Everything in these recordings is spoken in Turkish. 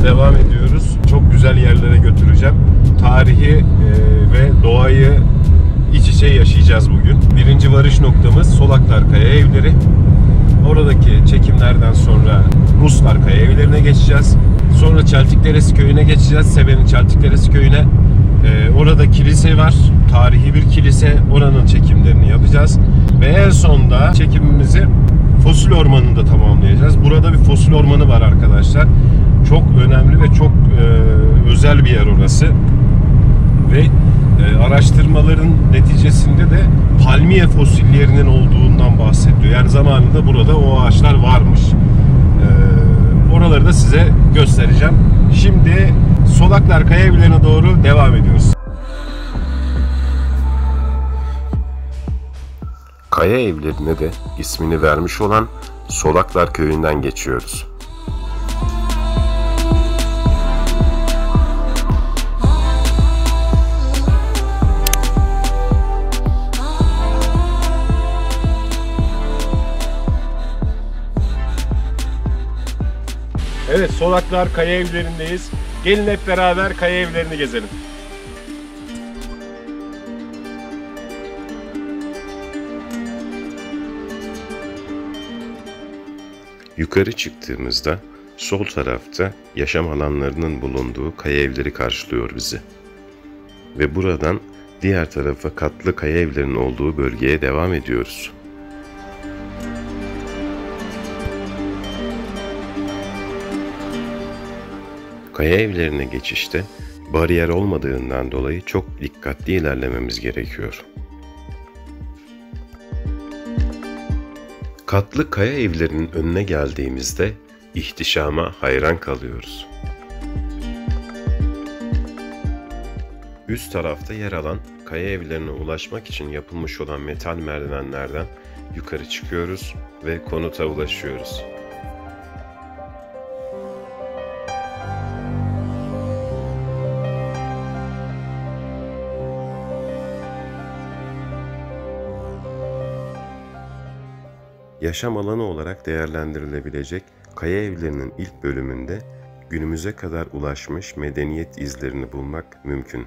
devam ediyoruz. Çok güzel yerlere götüreceğim. Tarihi ve doğayı iç içe yaşayacağız bugün. Birinci varış noktamız Solaklar Kaya Evleri. Oradaki çekimlerden sonra Ruslar Kaya Evleri'ne geçeceğiz. Sonra Çeltikderesi Köyü'ne geçeceğiz. Seben'in Çeltikderesi Köyü'ne. Orada kilise var. Tarihi bir kilise. Oranın çekimlerini yapacağız. Ve en sonunda çekimimizi Fosil Ormanı'nda tamamlayacağız. Burada bir fosil ormanı var arkadaşlar. Çok önemli ve çok özel bir yer orası. Ve araştırmaların neticesinde de palmiye fosillerinin olduğundan bahsediyor. Yani zamanında burada o ağaçlar varmış. Oraları da size göstereceğim. Şimdi Solaklar Kaya Evlerine doğru devam ediyoruz. Kaya Evlerine de ismini vermiş olan Solaklar Köyü'nden geçiyoruz. Evet, Solaklar Kaya Evleri'ndeyiz. Gelin hep beraber Kaya Evlerini gezelim. Yukarı çıktığımızda sol tarafta yaşam alanlarının bulunduğu kaya evleri karşılıyor bizi. Ve buradan diğer tarafa katlı kaya evlerinin olduğu bölgeye devam ediyoruz. Kaya evlerine geçişte bariyer olmadığından dolayı çok dikkatli ilerlememiz gerekiyor. Katlı kaya evlerinin önüne geldiğimizde ihtişama hayran kalıyoruz. Üst tarafta yer alan kaya evlerine ulaşmak için yapılmış olan metal merdivenlerden yukarı çıkıyoruz ve konuta ulaşıyoruz. Yaşam alanı olarak değerlendirilebilecek kaya evlerinin ilk bölümünde günümüze kadar ulaşmış medeniyet izlerini bulmak mümkün.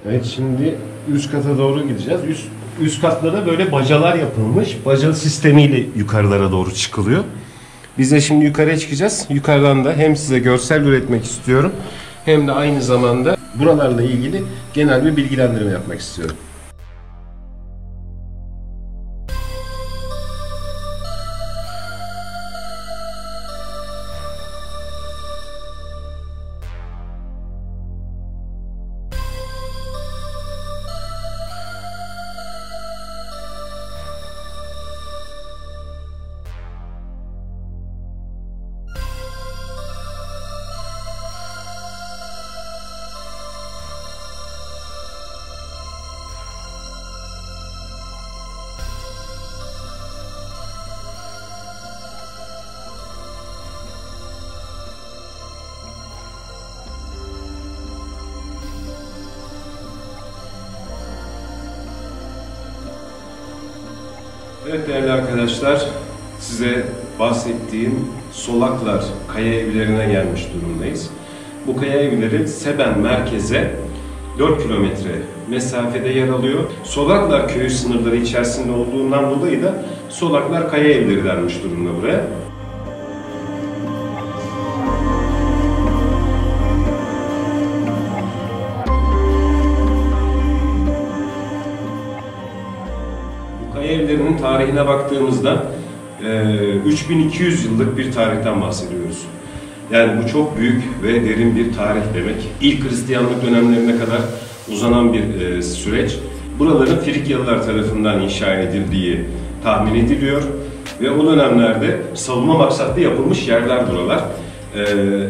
Evet, şimdi üst kata doğru gideceğiz. Üst katlara böyle bacalar yapılmış. Baca sistemiyle yukarılara doğru çıkılıyor. Biz de şimdi yukarıya çıkacağız. Yukarıdan da hem size görsel üretmek istiyorum, hem de aynı zamanda buralarla ilgili genel bir bilgilendirme yapmak istiyorum. Evet değerli arkadaşlar, size bahsettiğim Solaklar Kaya Evlerine gelmiş durumdayız. Bu kaya evleri Seben merkeze 4 kilometre mesafede yer alıyor. Solaklar Köyü sınırları içerisinde olduğundan dolayı da Solaklar Kaya Evleri denmiş durumda buraya. Evlerinin tarihine baktığımızda 3200 yıllık bir tarihten bahsediyoruz. Yani bu çok büyük ve derin bir tarih demek. İlk Hristiyanlık dönemlerine kadar uzanan bir süreç. Buraların Frikyalılar tarafından inşa edildiği tahmin ediliyor ve o dönemlerde savunma maksatlı yapılmış yerler buralar.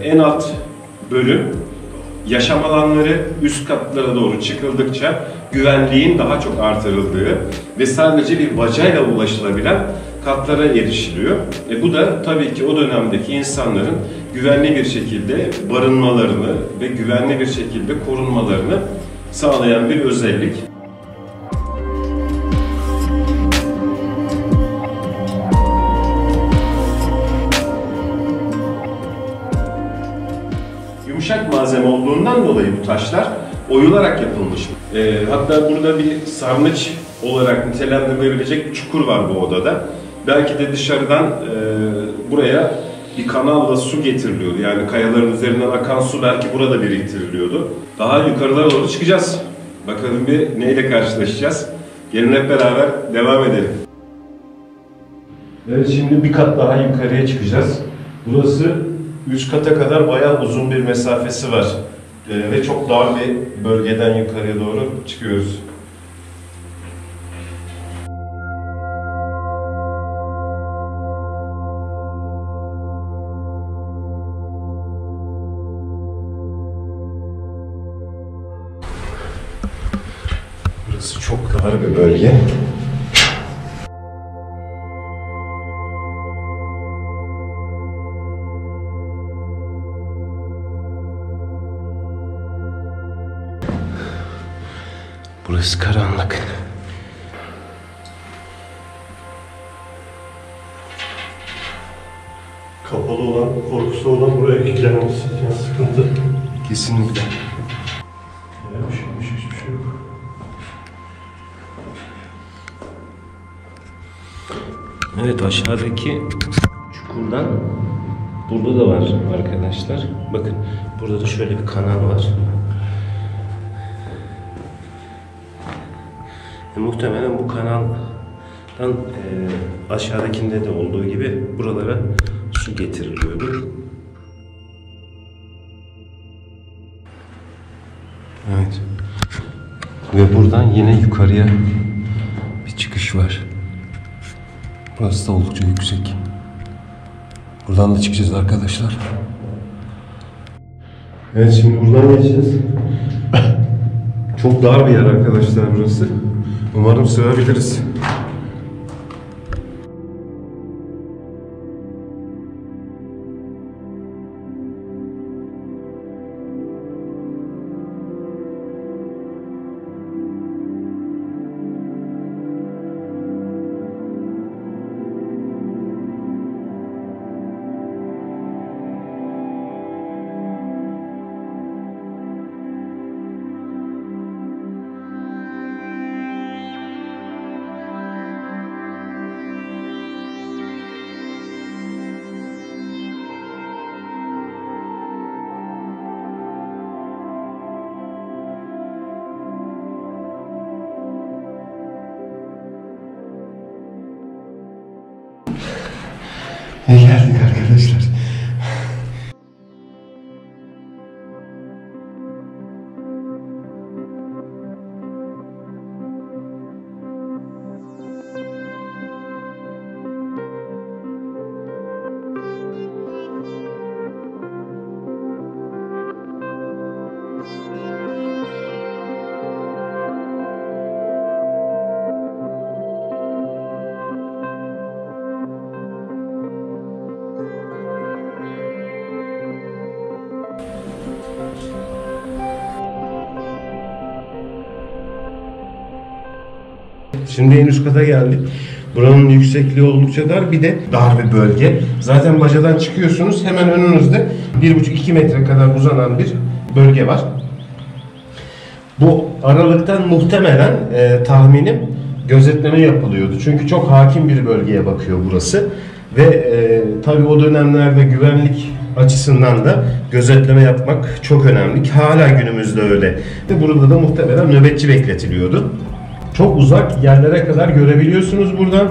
En alt bölüm yaşam alanları, üst katlara doğru çıkıldıkça güvenliğin daha çok artırıldığı ve sadece bir bacayla ulaşılabilen katlara erişiliyor. Bu da tabii ki o dönemdeki insanların güvenli bir şekilde barınmalarını ve güvenli bir şekilde korunmalarını sağlayan bir özellik. Yumuşak malzeme olduğundan dolayı bu taşlar oyularak yapılmış. Hatta burada bir sarnıç olarak nitelendirilebilecek bir çukur var bu odada. Belki de dışarıdan buraya bir kanalla su getiriliyordu. Yani kayaların üzerinden akan su belki burada biriktiriliyordu. Daha yukarılara doğru çıkacağız. Bakalım bir neyle karşılaşacağız. Gelin hep beraber devam edelim. Evet, şimdi bir kat daha yukarıya çıkacağız. Burası üst kata kadar bayağı uzun bir mesafesi var. Ve çok dar bir bölgeden yukarıya doğru çıkıyoruz. Burası çok dar bir bölge. Burası karanlık. Kapalı olan, korkusu olan buraya eklenmesi yani sıkıntı. Kesinlikle. Hiçbir şey yok. Evet, aşağıdaki çukurdan burada da var arkadaşlar. Bakın burada da şöyle bir kanal var. Muhtemelen bu kanaldan aşağıdakinde de olduğu gibi buralara su getiriliyordu. Evet. Ve buradan yine yukarıya bir çıkış var. Burası da oldukça yüksek. Buradan da çıkacağız arkadaşlar. Evet, şimdi buradan geçeceğiz. Çok dar bir yer arkadaşlar burası. Umarım sığabiliriz. Geldik arkadaşlar. Şimdi en üst kata geldik. Buranın yüksekliği oldukça dar, bir de dar bir bölge. Zaten bacadan çıkıyorsunuz, hemen önünüzde 1,5-2 metre kadar uzanan bir bölge var. Bu aralıktan muhtemelen tahminim gözetleme yapılıyordu. Çünkü çok hakim bir bölgeye bakıyor burası. Ve tabii o dönemlerde güvenlik açısından da gözetleme yapmak çok önemli. Hala günümüzde öyle. Ve burada da muhtemelen nöbetçi bekletiliyordu. Çok uzak yerlere kadar görebiliyorsunuz buradan.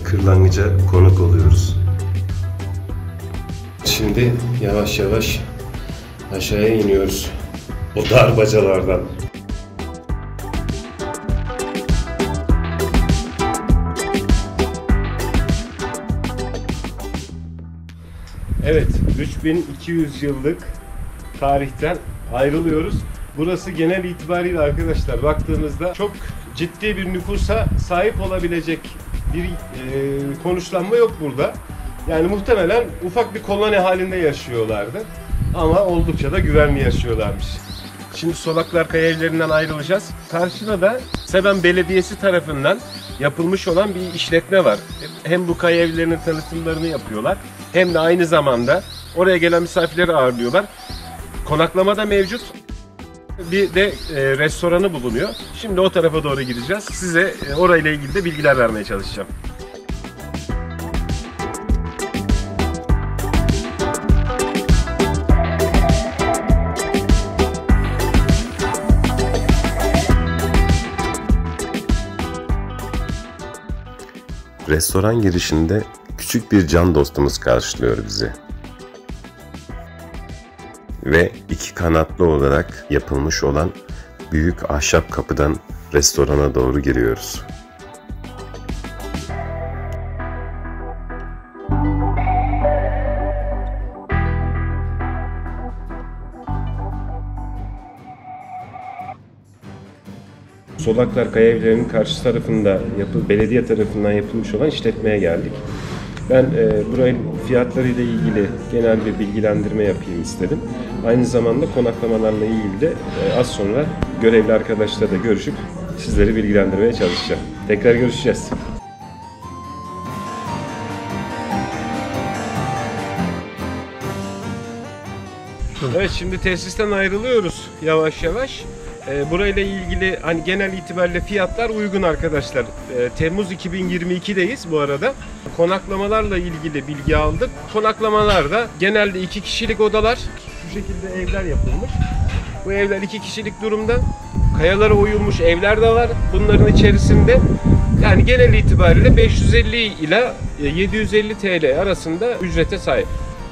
Kırlangıca konuk oluyoruz. Şimdi yavaş yavaş aşağıya iniyoruz. O dar bacalardan. Evet, 3200 yıllık tarihten ayrılıyoruz. Burası genel itibariyle arkadaşlar baktığınızda çok ciddi bir nüfusa sahip olabilecek bir konuşlanma yok burada. Yani muhtemelen ufak bir koloni halinde yaşıyorlardı. Ama oldukça da güvenli yaşıyorlarmış. Şimdi Solaklar Kaya Evleri'nden ayrılacağız. Karşıda da Seven Belediyesi tarafından yapılmış olan bir işletme var. Hem bu kaya evlerinin tanıtımlarını yapıyorlar hem de aynı zamanda oraya gelen misafirleri ağırlıyorlar. Konaklama da mevcut. Bir de restoranı bulunuyor. Şimdi o tarafa doğru gideceğiz. Size orayla ilgili de bilgiler vermeye çalışacağım. Restoran girişinde küçük bir can dostumuz karşılıyor bizi. Ve 2 kanatlı olarak yapılmış olan büyük ahşap kapıdan restorana doğru giriyoruz. Solaklar Kaya Evleri'nin karşı tarafında belediye tarafından yapılmış olan işletmeye geldik. Ben buranın fiyatlarıyla ilgili genel bir bilgilendirme yapayım istedim. Aynı zamanda konaklamalarla ilgili de az sonra görevli arkadaşlarla da görüşüp sizleri bilgilendirmeye çalışacağım. Tekrar görüşeceğiz. Evet, şimdi tesisten ayrılıyoruz yavaş yavaş. Burayla ilgili hani genel itibariyle fiyatlar uygun arkadaşlar. Temmuz 2022'deyiz bu arada. Konaklamalarla ilgili bilgi aldık. Konaklamalarda genelde 2 kişilik odalar, şu şekilde evler yapılmış. Bu evler 2 kişilik durumda. Kayalara oyulmuş evler de var. Bunların içerisinde yani genel itibariyle 550 ile 750 TL arasında ücrete sahip.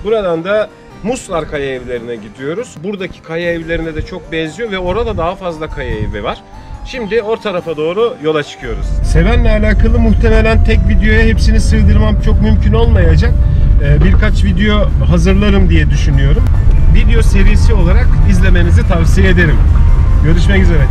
Buradan da Muslar Kaya Evleri'ne gidiyoruz. Buradaki kaya evlerine de çok benziyor ve orada daha fazla kaya evi var. Şimdi o tarafa doğru yola çıkıyoruz. Seven'le alakalı muhtemelen tek videoya hepsini sığdırmam çok mümkün olmayacak. Birkaç video hazırlarım diye düşünüyorum. Video serisi olarak izlemenizi tavsiye ederim. Görüşmek üzere.